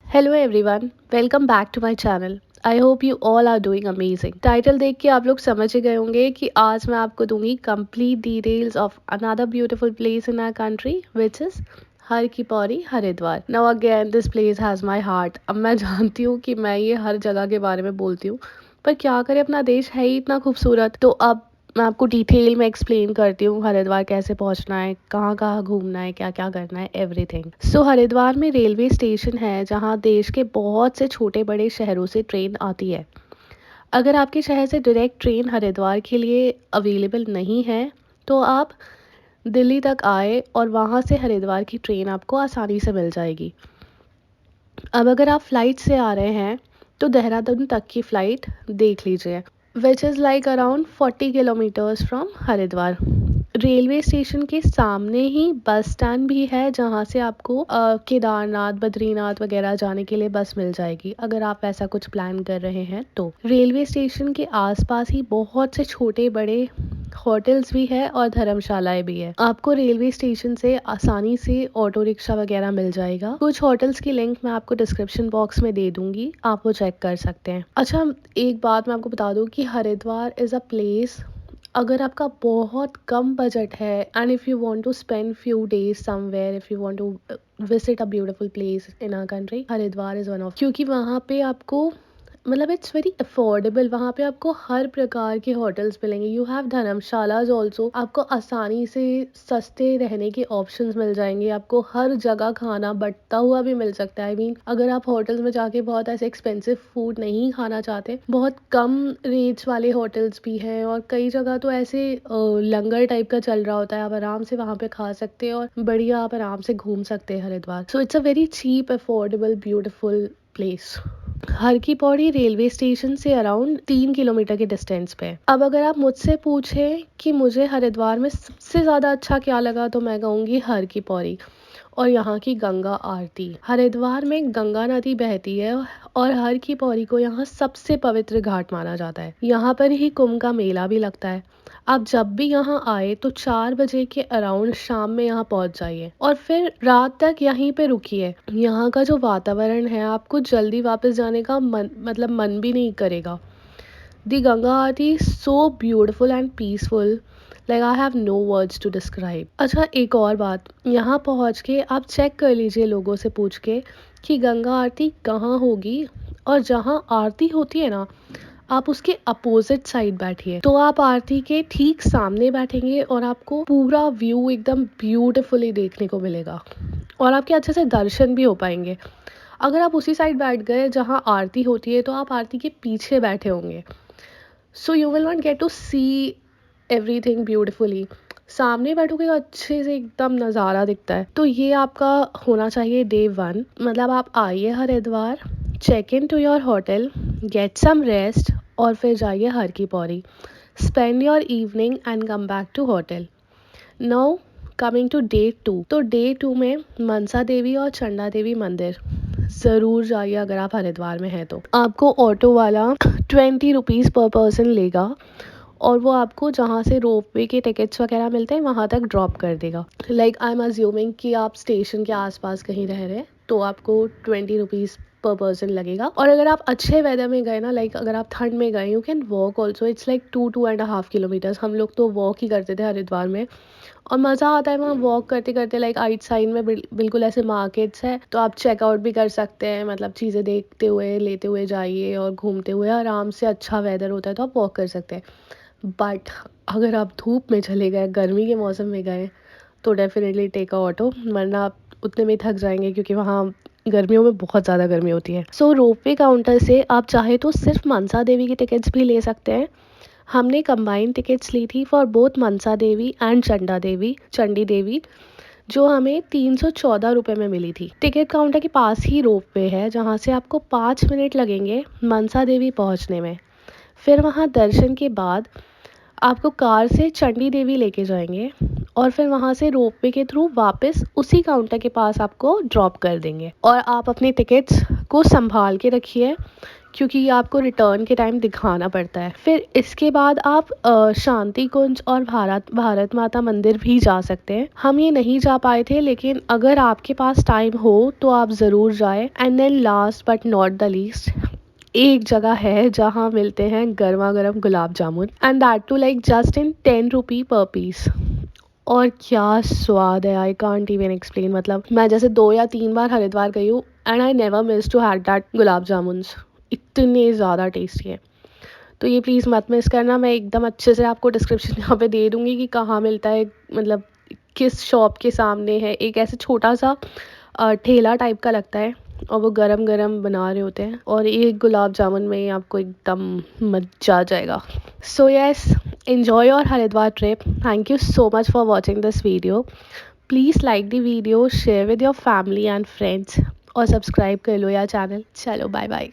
Hello everyone, welcome back to my channel. I hope you all are doing amazing. Title देख के आप लोग समझ ही गए होंगे कि आज मैं आपको दूंगी complete details of another beautiful place in our country which is Har की Pauri Haridwar. Now again this place has my heart. अब मैं जानती हूँ कि मैं ये हर जगह के बारे में बोलती हूँ, पर क्या करें, अपना देश है ही इतना खूबसूरत। तो अब मैं आपको डिटेल में एक्सप्लेन करती हूँ हरिद्वार कैसे पहुँचना है, कहाँ कहाँ घूमना है, क्या क्या करना है, एवरीथिंग। सो हरिद्वार में रेलवे स्टेशन है जहाँ देश के बहुत से छोटे बड़े शहरों से ट्रेन आती है। अगर आपके शहर से डायरेक्ट ट्रेन हरिद्वार के लिए अवेलेबल नहीं है तो आप दिल्ली तक आए और वहाँ से हरिद्वार की ट्रेन आपको आसानी से मिल जाएगी। अब अगर आप फ्लाइट से आ रहे हैं तो देहरादून तक की फ़्लाइट देख लीजिए, which is like around 40 kilometres from Haridwar. Railway station के सामने ही बस स्टैंड भी है जहाँ से आपको केदारनाथ बद्रीनाथ वगैरह जाने के लिए बस मिल जाएगी, अगर आप ऐसा कुछ प्लान कर रहे हैं तो। रेलवे स्टेशन के आसपास ही बहुत से छोटे बड़े होटल्स भी है और धर्मशालाएं भी है। आपको रेलवे स्टेशन से आसानी से ऑटो रिक्शा वगैरह मिल जाएगा। कुछ होटल्स की लिंक मैं आपको डिस्क्रिप्शन बॉक्स में दे दूंगी, आप वो चेक कर सकते हैं। अच्छा, एक बात मैं आपको बता दूं कि हरिद्वार इज़ अ प्लेस, अगर आपका बहुत कम बजट है and if you want to spend few days somewhere, if you want to visit a beautiful place in our country, Haridwar is one of, क्योंकि वहाँ पे आपको मतलब इट्स वेरी अफोर्डेबल। वहाँ पे आपको हर प्रकार के होटल्स मिलेंगे। You have dharamshalas also. आपको आसानी से सस्ते रहने के ऑप्शंस मिल जाएंगे। आपको हर जगह खाना बटता हुआ भी मिल सकता है। आई मीन अगर आप होटल्स में जाके बहुत ऐसे एक्सपेंसिव फूड नहीं खाना चाहते, बहुत कम रेट्स वाले होटल्स भी हैं और कई जगह तो ऐसे लंगर टाइप का चल रहा होता है। आप आराम से वहाँ पे खा सकते हैं और बढ़िया आप आराम से घूम सकते हैं Haridwar. So it's a very cheap affordable beautiful place. Har की पौड़ी रेलवे स्टेशन से अराउंड 3 किलोमीटर के डिस्टेंस पे है। अब अगर आप मुझसे पूछें कि मुझे हरिद्वार में सबसे ज़्यादा अच्छा क्या लगा तो मैं कहूँगी हर की पौड़ी और यहाँ की गंगा आरती। हरिद्वार में गंगा नदी बहती है और हर की पौड़ी को यहाँ सबसे पवित्र घाट माना जाता है। यहाँ पर ही कुंभ का मेला भी लगता है। आप जब भी यहाँ आए तो 4 बजे के अराउंड शाम में यहाँ पहुँच जाइए और फिर रात तक यहीं पे रुकिए। यहाँ का जो वातावरण है, आपको जल्दी वापस जाने का मन भी नहीं करेगा। The Ganga aarti so beautiful and peaceful, like I have no words to describe. अच्छा, एक और बात, यहाँ पहुँच के आप चेक कर लीजिए लोगों से पूछ के कि गंगा आरती कहाँ होगी, और जहाँ आरती होती है ना, आप उसके अपोजिट साइड बैठिए तो आप आरती के ठीक सामने बैठेंगे और आपको पूरा व्यू एकदम ब्यूटीफुली देखने को मिलेगा और आपके अच्छे से दर्शन भी हो पाएंगे। अगर आप उसी साइड बैठ गए जहाँ आरती होती है तो आप आरती के पीछे बैठे होंगे, so you will not get to see everything beautifully. सामने बैठोगे तो अच्छे से एकदम नज़ारा दिखता है। तो ये आपका होना चाहिए डे 1। मतलब आप आइए Haridwar, check in to your hotel, get some rest और फिर जाइए हर की Pauri, spend your evening and come back to hotel. Now coming to day 2, तो डे 2 में मनसा देवी और चंडा देवी मंदिर ज़रूर जाइए। अगर आप हरिद्वार में हैं तो आपको ऑटो वाला 20 रुपीज़ पर पर्सन लेगा और वो आपको जहाँ से रोपवे के टिकट्स वगैरह मिलते हैं वहाँ तक ड्रॉप कर देगा। लाइक आई एम अज्यूमिंग कि आप स्टेशन के आसपास कहीं रह रहे हैं तो आपको 20 रुपीज़ पर पर्सन लगेगा। और अगर आप अच्छे वेदर में गए ना, लाइक अगर आप ठंड में गए, you can walk also. It's like 2-2.5 kilometres. हम लोग तो वॉक ही करते थे हरिद्वार में और मज़ा आता है वहाँ वॉक करते करते। लाइक आइट साइड में बिल्कुल ऐसे मार्केट्स है तो आप चेकआउट भी कर सकते हैं। मतलब चीज़ें देखते हुए लेते हुए जाइए और घूमते हुए आराम से। अच्छा वेदर होता है तो आप वॉक कर सकते हैं। बट अगर आप धूप में चले गए, गर्मी के मौसम में गए, तो डेफिनेटली टेक अ ऑटो, वरना आप उतने में थक जाएंगे क्योंकि वहाँ गर्मियों में बहुत ज़्यादा गर्मी होती है। सो रोपवे काउंटर से आप चाहे तो सिर्फ मनसा देवी की टिकट्स भी ले सकते हैं। हमने कंबाइंड टिकट्स ली थी for both Mansa Devi and Chandi Devi, जो हमें 314 रुपये में मिली थी। टिकट काउंटर के पास ही रोपवे है जहाँ से आपको 5 मिनट लगेंगे मनसा देवी पहुँचने में। फिर वहाँ दर्शन के बाद आपको कार से चंडी देवी लेके जाएंगे और फिर वहाँ से रोपवे के थ्रू वापस उसी काउंटर के पास आपको ड्रॉप कर देंगे। और आप अपने टिकट्स को संभाल के रखिए क्योंकि ये आपको रिटर्न के टाइम दिखाना पड़ता है। फिर इसके बाद आप शांति कुंज और भारत माता मंदिर भी जा सकते हैं। हम ये नहीं जा पाए थे, लेकिन अगर आपके पास टाइम हो तो आप ज़रूर जाएं। And then last but not the least, एक जगह है जहाँ मिलते हैं गर्मा गर्म gulab jamun, and that too like just in 10 rupee per piece. और क्या स्वाद है, आई कांट इवन एक्सप्लेन। मतलब मैं जैसे 2 या 3 बार हरिद्वार गई हूँ and I never miss to had that gulab jamuns, इतने ज़्यादा टेस्टी है। तो ये प्लीज़ मत मिस करना। मैं एकदम अच्छे से आपको डिस्क्रिप्शन यहाँ पे दे दूँगी कि कहाँ मिलता है, मतलब किस शॉप के सामने है। एक ऐसे छोटा सा ठेला टाइप का लगता है और वो गरम गरम बना रहे होते हैं, और एक गुलाब जामुन में आपको एकदम मजा आ जाएगा। So yes, enjoy your Haridwar trip. Thank you so much for watching this video. Please like the video, share with your family and friends, और सब्सक्राइब कर लो यार चैनल। चलो बाय बाय।